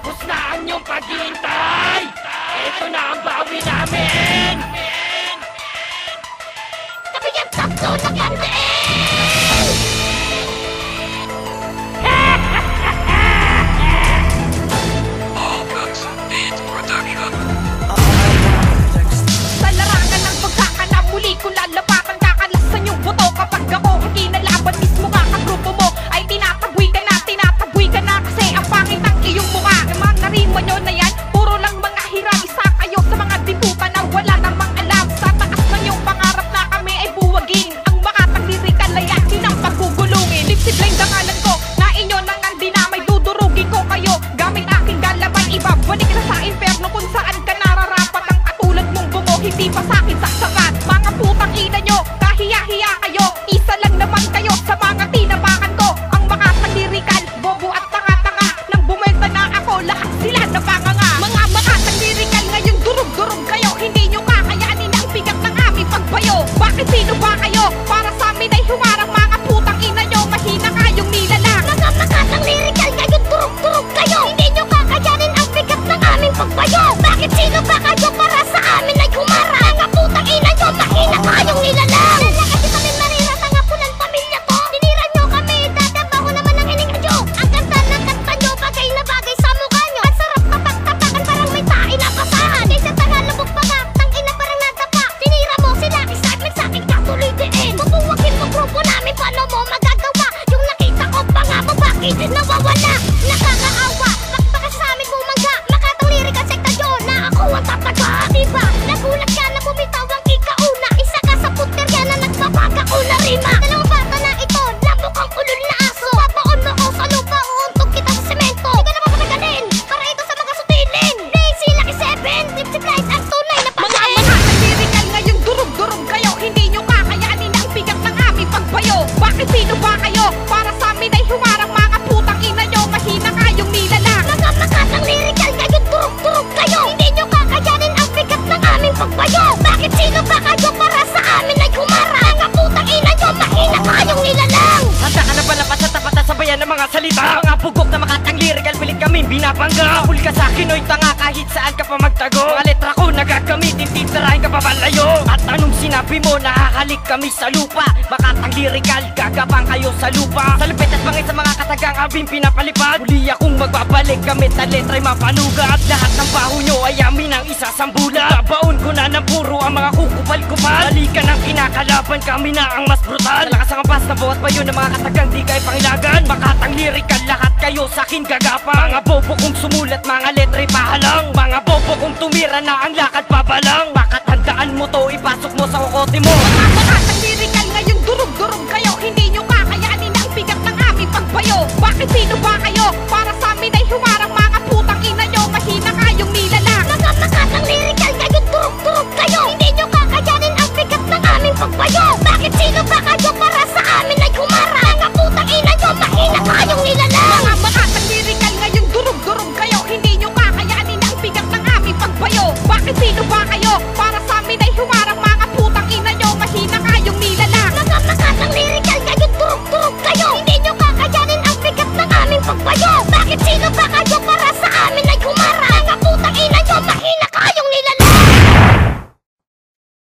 Tapos na ang iyong paghihintay. Ito na ang bawi namin. Kami yung tatlo na ganda Sa larangan ng pagkakala, muli ko lalapakan. Kakalasan yung buto kapag ako ang kinalaban. Mismo nga kagrupo mo ay tinataboy ka na kasi ang pangit ang iyong mukha. Ang mga rima nyo na yan, puro lang mga hirang. Isa kayo sa mga diputa na wala namang alam. Sa taas ng iyong pangarap na kami ay buwagin. Ang makataglirikal ay akin ang pagugulungin. Lipsibling dangalan ko na inyo nang ang dinamay. Dudurugin ko kayo gamit aking galabay. Ibabalik na sa inferno kung saan ka nararapat. Ang katulad mong bungo, hindi pa sa'kin saksakan. Mga putang ina nyo, kahiya-hiya kayo. Isa lang naman kayo sa mga tinabakan ko. Ang makataglirikal, bobo at tanga-tanga. Nang bumenta na ako, lahat sila napanganga. Mga makataglirikal ngayon, durug-durug kayo. Hindi nyo kakayanin ang bigat ng aming pagbayo. Bakit sino ba kayo? Para sa amin ay humarang mga putang ina nyo. Mahina kayong nilalang. Mga makatang lirikal ngayon, turog-turog kayo. Hindi nyo kakayanin ang bigat ng aming pagbayo. Bakit sino ba kayo para sa amin ay humara? Mga putang ina nyo, mahina kayong nilalang. Kasi kami marira sa ngapunan pamilya ko. Tinira nyo kami, dadabaho naman ang hininga nyo. Ang ganda ng kanta nyo, bagay na bagay sa mukha nyo. Ang sarap tapak-tapakan, parang may tae na pasahan. Kaysa tagalabog pa nga, tang ina parang nadapa. Tinira mo sila, excitement sa akin katuloy diin. Bubuwagin mo grupo namin, paano mo magagawa? Yung nakita ko pa nga mo, bakit nawawala? Nakakaawa, baka sa amin bumangga. Makatang lirikal sekta nyo, na ako ang tataga. Diba, nagulat ka na bumitaw ang ikauna. Isa ka sa puterya na nagpapakauna rima. Dalawang bata na ito, lambok ang ulol na aso. Papaon mo ko sa lupa, uuntog kita sa semento. Hindi ka naman kapagaling, para ito sa mga sutilin. Daisy, Lucky 7, Lipsy Blight, ang tunay na Mga pagkain. makataglirikal ngayon, durug-durug kayo. Hindi nyo kakayanin ang bigat ng aming pagbayo. Bakit sino ba kayo? Para sa amin ay humarang mga putang ina nyo. Mahina kayong nilalang. Mga makatang lirikal ngayon, turog-turog kayo. Hindi nyo kakayanin ang bigat ng aming pagbayo. Bakit sino ba kayo para sa amin ay humara? Mga putang ina nyo, mahina kayong nilalang. Handa ka na ba lapat sa tapat na sabayan ng mga salita? Mga pugok na makatang lirikal, pilit kami binabangga. Hul ka sa'kin o'y tanga kahit saan ka pa magtago. Mga letra ko nagagamitin, titirahin ka pa balayo. At anong sinabi mo, nakakalik kami sa lupa. Makatang lirikal, gagabang kayo sa lupa. Sa lupit at bangay sa mga katagang aming pinapalipad. Muli akong magbabalik, gamit na letra'y mapanugat. Lahat ng baho nyo ay amin ang isasambulat. Babaon ko na ng puro ang mga kukupal-kupal. Balikan ang kinakalaban, kami na ang mas brutal. Lakas ang ampas na bawat payo ng mga katagang di kayo pangilagan. Makatang lirikal, lahat kayo sa'kin gagapang. Mga bobo kong sumulat, mga letra'y pahalang. Mga bobo kong tumira na ang lakad pabalang. Makatandaan mo to, ipasok mo sa kokote mo. Mga makataglirikal ngayon, durug-durug kayo. Hindi nyo kakayanin ang bigat ng aming pagbayo. Bakit sino ba